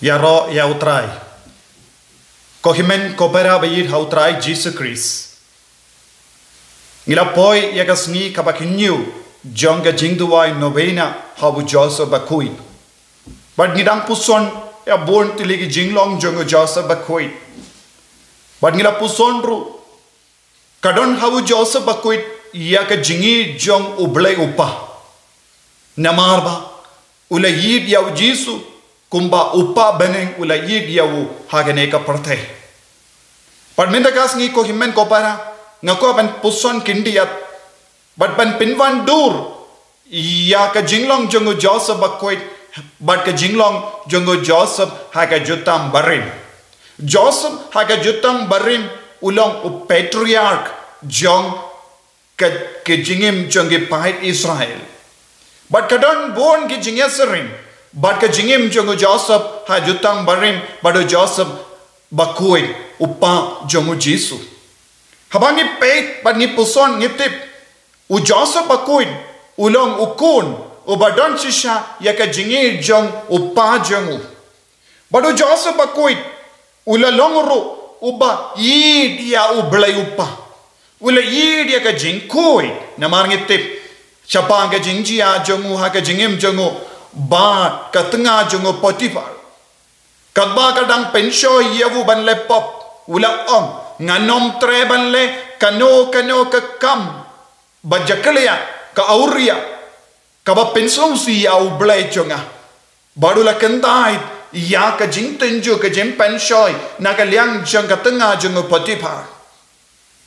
ya ro ya utrai ko himen ko para bayir ha utrai Jesus Christ ngila poi ya kasni ka bakinyu jonga jingduai novena habu Joseph bakui but ngidang puson ya born tiligi jinglong jonga Joseph bakui but ngila puson ru kadon habu Joseph bakui ya ka jingi jong ublay upa namarba ula yid ya jisu kumba upa beneng ula yid ya hagane ka parthe but minda kas ngi ko himmen ko para ngako ban puson kindiyat but ban pinwan dur ya ka jinglong jongo Joseph bakoi but ka jinglong jongo Joseph haga jutam barim Joseph haga jutam barim ulong u patriarch jong ka jingim jongi pahit Israel but kadon born ki jingeserim but ka jingim jongo Joseph ha jutam barim but Joseph bakoi upa jongo Jisu habangi peit but ni puson ngitip u Joseph bakoi ulong ukun ubadon shisha yaka jingi jong upa jongo but Joseph bakoi ulalongro uba yid ya ublay upa ula yid ya ka jingkoi namar ngitip chapang ka jingjia jongo ha ka jingim jongo ba ka tengah jongo Potifar kadba kadang pensho yavu ban lepop ula om nganom tre ban le kano ka kam bajaklia ka auria ka ba pensong si ya ublay jonga badula kentai ya ka jingtenjo ka jem penshoy na ka liang jong ka tengah jongo Potifar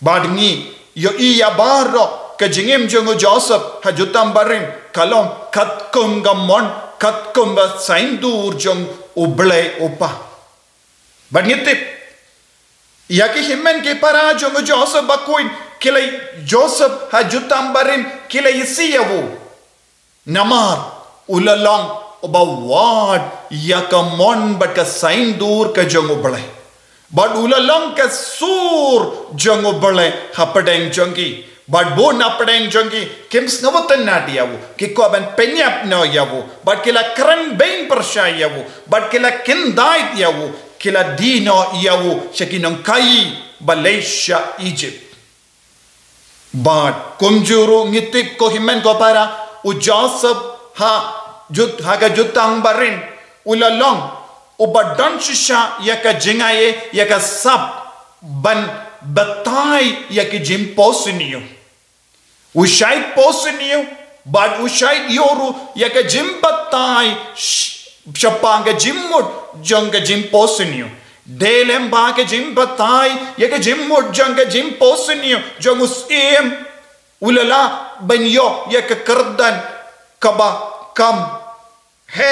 badngi yo iya baro ka jingim jongo Joseph ha jutam barim kalom katkum gamon katkum ba saindur jong ublay upa badngitip ya ki himmen ke para jongo Joseph bakuin kilay Joseph ha jutam barim kilay siyawu namar ulalong oba wad ya ka mon bat ka saindur ka jongo ublay but ulalong ka sur jongo ublay hapadeng jongi but bo napadeng jongi kims ngawatan na diyawu kiko aban penyap no yawu but kila kran bain persya yawu but kila kindait yawu kila dino yawu shakinong kai Malaysia Egypt but kumjuru ngitip ko himen ko para u Joseph ha ka jutang barin ulalong ubadan shisha yaka jingaye yaka sap ban batay yaki jim posiniyo ushait posiniyo but ushait yoru yaka jim batay shapanga jimmud jonga jim posiniyo delem ba ke jim batay yaka jimmud jonga jim posiniyo jongus em ulala banyo yaka kardan kaba kam he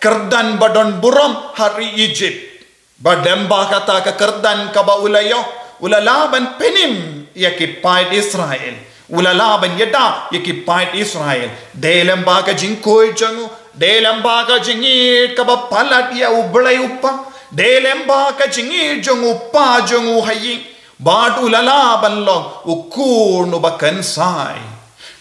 kerdan badon buram hari Egypt badem ba kata ka kerdan kaba ulayo ulalaban penim yaki pait Israel ulalaban yada yaki pait Israel delem ba ka jingkoi jangu delem ba ka jingir kaba palat ya ublay upa delem ba ka jingir jangu pa jangu hayi bad ulalaban long ukun ubakan sai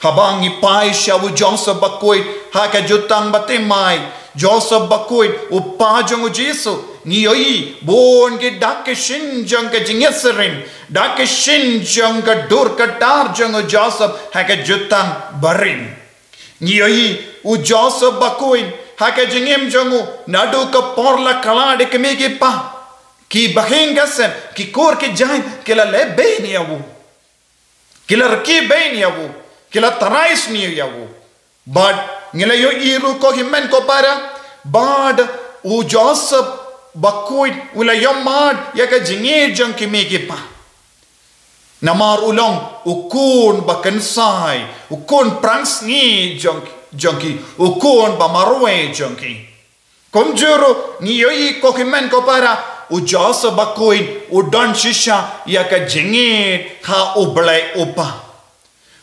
habang ipai siya u Joseph bakoi haka jutang batimay Joseph bakoi upa jong Jisu ngiyoi bon ke dak shin jong ka jingeserin dak shin jong ka dur ka dar jong Joseph haka jutang barin ngiyoi u Joseph bakoi haka jingem jong nadu ka porla kala de keme ke pa ki bahenga sen ki kor ke jain kila le bein yawu kila rki bein yawu kila tarais ni yawu but ngila yo iru ko himmen ko para bad u Joseph bakoi ula yomad yaka jingi jong kimi pa namar ulong ukun bakansai ukun pranks ni jongki ukun bamarwe jongki komjuro ni yo i ko himmen ko para u Joseph bakoi u don shisha yaka jingi ha ublay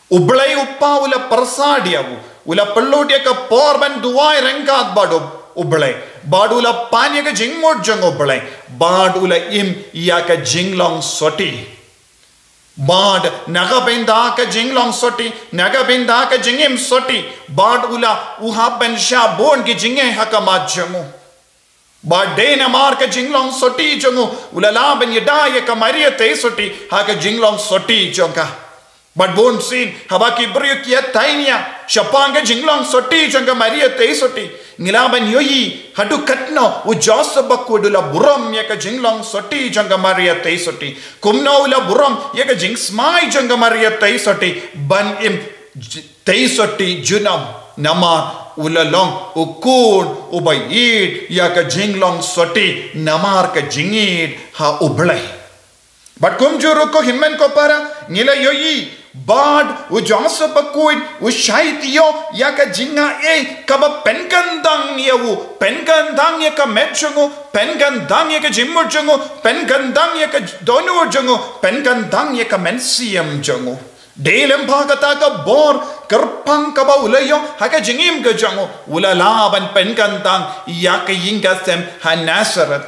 ublay upa ula persadiyawu ula pellodia ka porban duai rengkat badu ublay badula panya ka jingmod jang ublay badula im ya ka jinglong soti bad naga benda ka jinglong soti naga benda ka jingim soti badula uha ben sha bon ki jinge hakamat jamu Ba dena mar ka jinglong soti jongu ulala ben yedaya ka Maria te soti ha ka jinglong soti jonga. But bon sin haba ki brio kia tainia shapanga jinglong soti jonga Maria te soti ngilaban yoyi hadu katno u Joseph bakudula buram ya ka jinglong soti jonga Maria te soti kumno ula buram ya ka jing smai jonga Maria te soti ban im te soti junam nama ulalong ukun ubayid ya ka jinglong soti namar ka jingid ha ublay. But kumjuru ko himmen ko para ngila yoyi bad u Joseph bakuid u shaitiyo ya ka jinga kaba penkandang yawu penkandang ya ka medjungu penkandang ya ka jimmurjungu penkandang ya ka donurjungu penkandang ya ka mensiam jungu. Delem bhagata ka bor kerpang ka ba ulayo haka jingim ka jango ulalaban penkantang ya ka yinga sem ha Nazareth.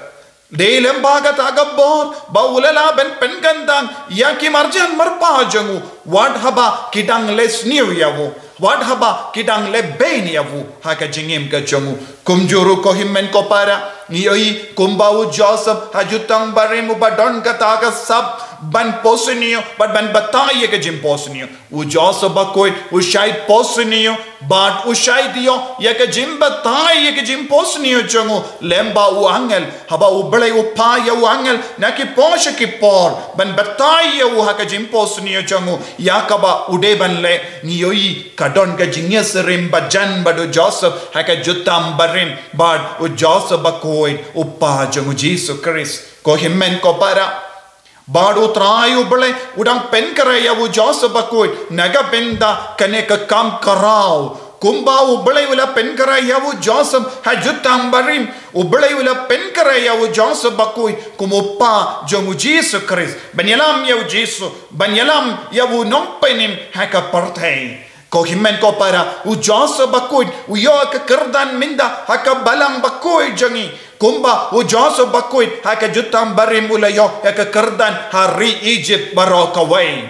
Delem bhagata ka bor ba ulalaban penkantang ya ki marjan marpa jango what haba kidang les new yawo what haba kidang le ben yawo haka jingim ka jango kumjuru ko himmen ko para ngiyoi kumbau Joseph hajutang baremu badon kata ka sab ban posinio but ban bataye ke jim posinio u Joseph bakoi u shai posinio but u shai dio ya ke jim bataye ke jim posinio jongo lemba u angel haba u bele u pa ya u angel na ki poshe ki por ban bataye u ha ke jim posinio jongo ya kaba ude ban le ngiyoi kadon ke jingya serim bajan badu Joseph ha ke jutam barim but u Joseph bakoi u pa jongo Jesus Christ ko himmen ko para Badu trayu bele udang pen karaya u Joseph bakoi naga benda kane ka kam karau kumba u bele ula pen karaya u Joseph hajutam barim u bele ula pen karaya u Joseph bakoi kumupa jomu Jesus Christ banyalam ya u Jesus banyalam ya u nompenim haka partay ko himmen ko para u Joseph bakoi u yo ka kerdan minda haka balang bakoi jangi kumba u Joseph bakoi haka jutam barim ulayo haka kerdan hari Egypt barokaway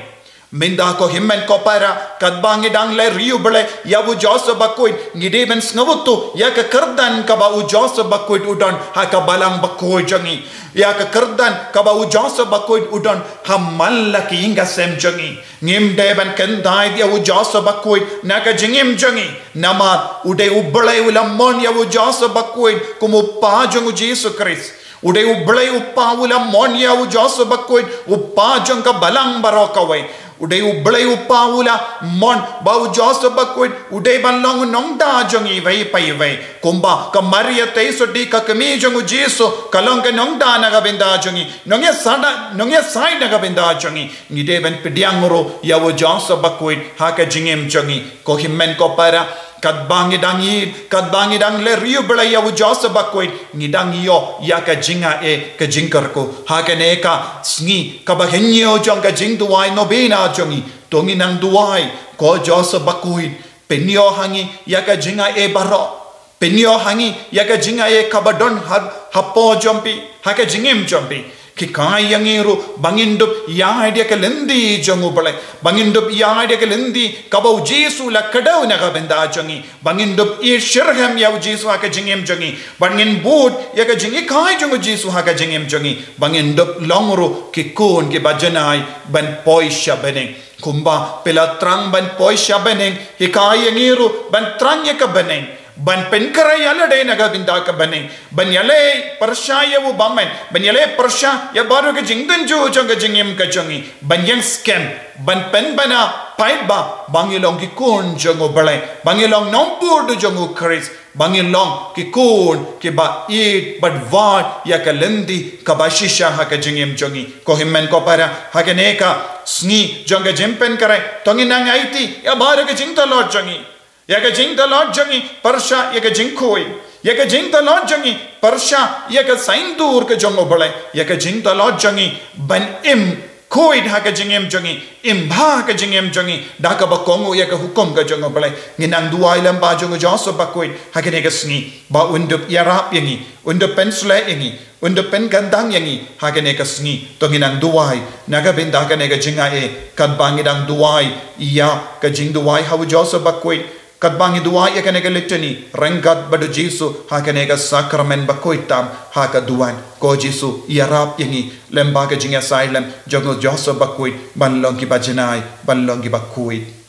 minda ko himmen ko para kadbangi dang le riu bele ya u Joseph bakoi ngideben sngavutu ya ka kerdan ka ba u Joseph bakoi udan haka balang bakoi jangi ya ka kerdan ka ba u Joseph bakoi udan hamalla ki inga sem jangi ngim deben kendai dia u Joseph bakoi naka jingim jangi nama ude ubale ulamon ya u Joseph bakoi kumu pa jangu Jesus Christ ude ubale upa ulamon ya u Joseph bakoi upa jang ka balang barokawai ude ubale upa ula mon ba u Joseph bakoi ude balong nongda jangi vai pai vai kumba ka Maria te so di ka kami jangu Jesus kalong ka nongda naga benda jangi nongya sai naga benda jangi ni deben pediangro ya u Joseph bakoi haka jingem jangi ko himmen ko para kadbangi dang le riu bela ya u Joseph bakoi ngidang yo ya ka jinga ka jingkar ko haka ne ka sngi ka bahenyo jong ka jing duai no bina jongi tongi nang duai ko Joseph bakoi penyo hangi ya ka jinga baro penyo hangi ya ka jinga kabadon hapo jompi haka jingim jompi kikai yang iru bangindup ya dia ke lendi jongu bale bangindup ya dia ke lendi kabau Jesu la kadau na benda jongi bangindup i shirham ya Jesu ha ka jingem jongi bangin bud ya ka jingi kai jongu Jesu ha ka jingem jongi bangindup longru ki kun ki bajanai ban poisha beneng kumba pela trang ban poisha beneng hikai yang iru ban trang ya ka beneng ban penkara yala day naga binda ka bane ban yale persha ya wo bamen ban yale persha ya baru ka jingdan jo jonga jingim ka jongi ban yang scam ban pen bana pai ba bangilong ki kun jongo bale bangilong nompur do jongo Chris bangilong ki kun ki ba eat but vad ya ka lendi ka bashisha ha ka jingim jongi ko himmen ko para ha ka neka sni jonga jimpen kare tonginang aiti ya baru ka jingta lot jongi ya ka jing the Lord jangi persha ya ka jing koi ya ka jing the Lord jangi persha ya ka sain dur ka jongo bale ya ka jing the Lord jangi ban im koi ha ka jingem jangi im bha ka jingem jangi da ka ba kongo ya ka hukum ka jongo bale nginang duai lam ba jongo Joseph ba koi ha ka ne ka sni ba undup ya rap yangi undup pensle yangi undup pen gandang yangi ha ka ne ka sni to nginang duai naga bin da ka ne ka jinga kan bangidang duai ya ka jing duai ha Joseph ba koi kat bangi duai ya kanega litani renggat badu Jesu ha kanega sakramen bakoitam ha ka duan ko Jesu yarap yangi lembaga jinga silem jogo joso bakoit banlongi bajanai banlongi bakoit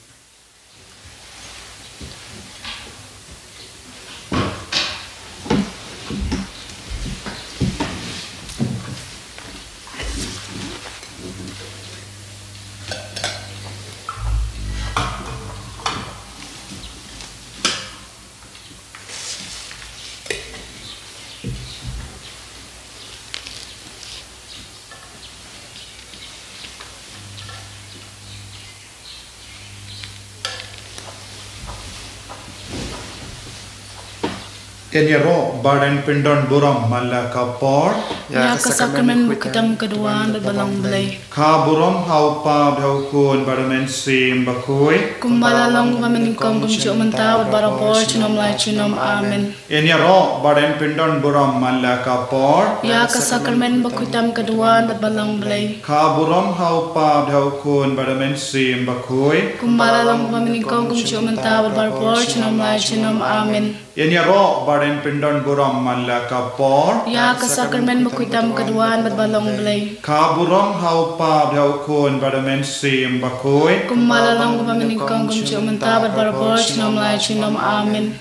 Enyero badan pindon buram malaka por ya kasakramen bukitam keduaan berbalang belai ka buram haupa bhaukun badamen sim bakoi kumbalalong kumaminingkom kumcu mentah berbarapor cinom lai cinom amen Enyero badan pindon buram malaka por ya kasakramen bukitam keduaan berbalang belai ka buram haupa bhaukun badamen sim bakoi kumbalalong kumaminingkom kumcu mentah berbarapor cinom lai cinom amen Enyero badan pindon buram malaka por ya kasakramen bukitam keduaan berbalong belai ka buram haupa bhaukun badamen sim bakoi kumbalalong kumaminingkom kumcu mentah berbarapor cinom lai cinom amen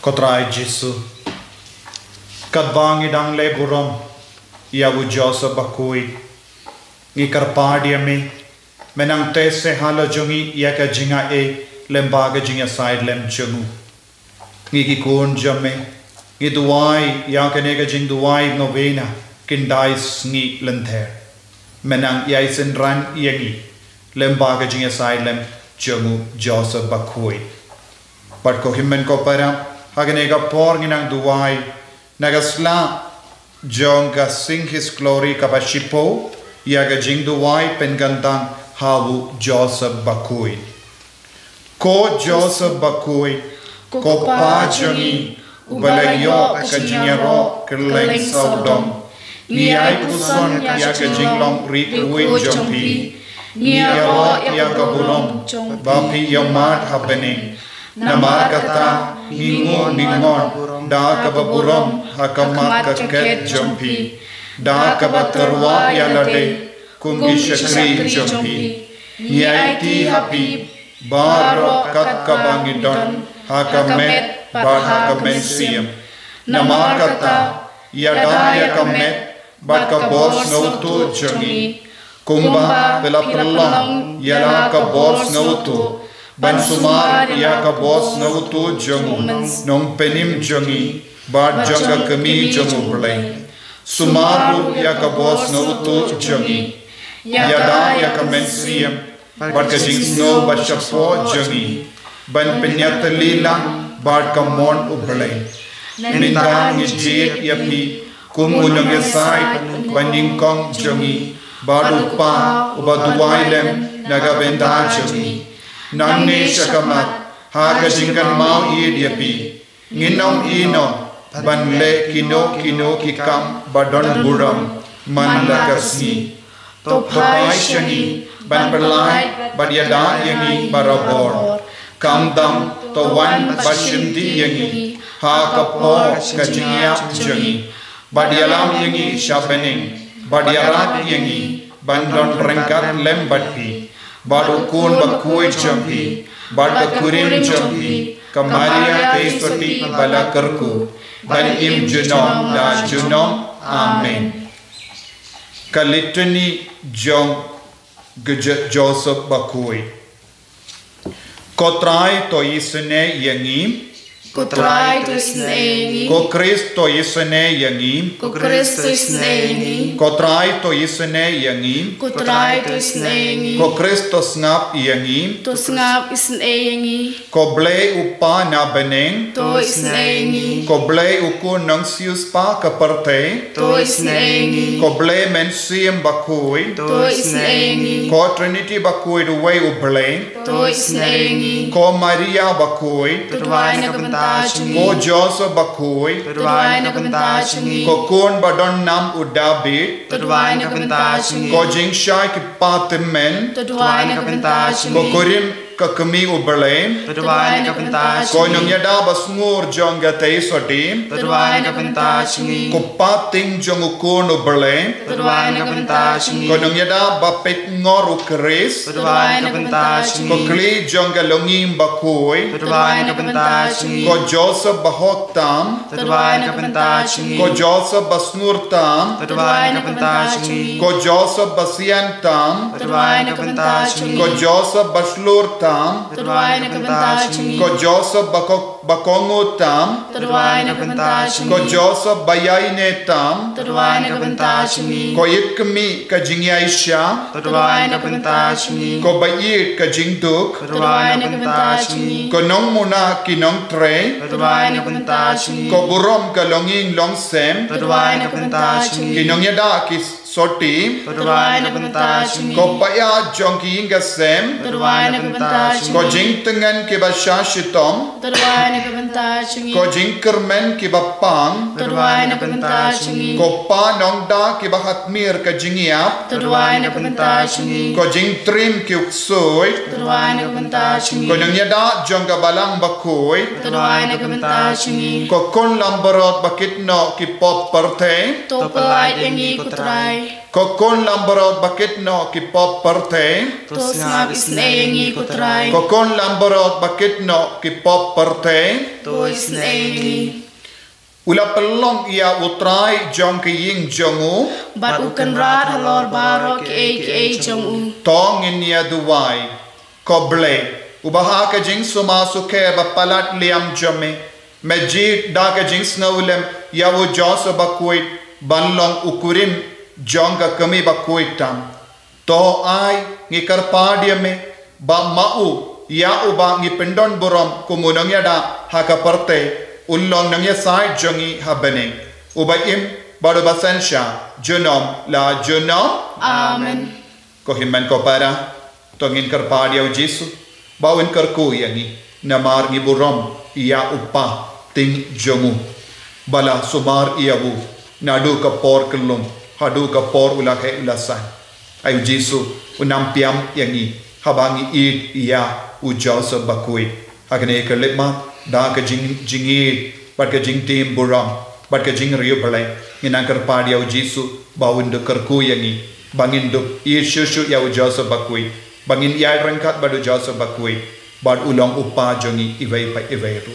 Kotrai Jesu kat bangi dang le buram ya bu Joseph bakoi ngi karpadia me menang tese hala jungi ya ka jinga e lembaga jinga side lem chungu ngi ki kun jamme ngi duai ya ka nega jing duai novena kindais ngi lenther menang ya isen ran yangi lembaga jinga side lem chungu Joseph bakoi pat ko himmen ko para hagenega por ngi nang duai nagasla jonga sing his glory kapashipo ya ga jing duai pengandang hawu Joseph bakoi ko Joseph bakoi ko pajangi ubalayo kajingero keleng saudom ni ai kuson ya kajinglong ri ruin jompi ni aro ya kabulom bapi yamat happening namar kata hingo ningon da kababurom hakamat kaket jompi da kabaterwa ya lade kungi shakri jompi niaiti happy baro kat kabangidon hakamet bar hakamensium namakata yada yakamet bat kabos nautu jongi kumba pelapralong yala kabos nautu bansumar ya kabos nautu jongu nong penim jongi bat jonga kami jongu blay sumaru ya kabos nautu jongi yada ya kamensium bat kajing snow bat shapo jongi ban penyat lila bat kamon ublay ninda ngijit yapi kumunong yasai baning kong jongi barupa ubaduwailem nagabenda jongi nanne shakamat ha kajingkan mau id yapi nginong ino banle kino kikam badon buram man lakasni to pai shani ban perlai badyada yangi barabor kamdam to wan bashindi yangi ha kapo kajingya jangi badyalam yangi shapening badyarat yangi bandon rengkat lembati badukun bakui jampi badakurin jampi kamaria testoti balakarku dan im junom da junom amen kalitani jong Joseph bakui kotrai to isne yangi Kotrai to isnei ko Kristo isne yangi ko Kristo isnei kotrai to isne yangi Kotrai to isnei ko Kristo ngap yangi to ngap isnei ko ble upa na beneng to isnei ko ble uku nang sius pa kaparte to isnei ko ble men siem bakui to isnei ko Trinity bakui the way uble to isnei ko Maria bakui to dwai na kabanta kapentachingi ko Joseph bakoi Tuduai na kapentachingi ko kon badon nam udabit Tuduai na kapentachingi ko jingshai ki patimen Tuduai na ko kapentachingi korim kakami uberlem Tuduai na kapentachingi ko nyong yada basngur jonga tei sodim Tuduai na kapentachingi ko pating jong ukon uberlem Tuduai na kapentachingi ko nyong yada bapet ngor ukris Tuduai na kapentachingi ko kli jonga longim bakoi Tuduai na kapentachingi ko Joseph bahok tam Tuduai na kapentachingi ko Joseph basngur tam Tuduai na kapentachingi ko Joseph basian tam Tuduai na kapentachingi ko Joseph baslur tam Tuduai na kapentachingi ko Joseph bakongo tam Tuduai na kapentachingi ko Joseph bayaine tam Tuduai na kapentachingi ko yikmi ka jingyaisha Tuduai na kapentachingi ko bayit ka jingduk Tuduai na kapentachingi ko nong muna kinong tre Tuduai na kapentachingi ko burom ka longing longsem Tuduai na kapentachingi kinong yada ki soti Tuduai na kapentachingi ko paya jongki ingasem Tuduai na kapentachingi ko jing tengan ki basha shitom Tuduai na kapentachingi ko jing kermen ki bapang Tuduai na kapentachingi ko pa nong da ki bahat mir ka jingiap Tuduai na kapentachingi ko jing trim ki uksoi Tuduai na kapentachingi ko nang yada jongga balang bakoi Tuduai na kapentachingi ko kon lambarot bakit no ki pop parte Topalait yangi kutray ko kon lambarot bakit no ki pop parte Tos ngap isna yangi kutray ko kon lambarot bakit no ki pop parte Tos isna yangi ula pelong ia utrai jong ki ying jongu Bat ukan rat halor barok ki jong u tong in ia duwai ko ble ubaha ka jing suma suke ba palat liam jome majid da ka jing snowlem yawo josa bakuit banlong ukurim jonga kami bakuit tam to ai ngi karpadiame ba mau ya uba ngi pendon borom kumunong yada hakaparte ullong nang ya side jongi habane ubaim baru basensha junom la junom Amen ko himman ko para tongin karpadia Jesu bawin karku yangi namar ngi borom ya upa ting jongu bala sumar iabu nadu ka por kelum hadu ka por ulake ulasan ayu Jesu unam piam yangi habangi id ia ujau sebakui hakane kelema da ka jingi bat ka jing tim borom bat ka jing riu balai nginang karpadia Jesu bawin de karku yangi bangin duk Yesus ya ujau sebakui bangin ya rangkat badu jau sebakui bad ulong upa jongi iwai pa iwai ru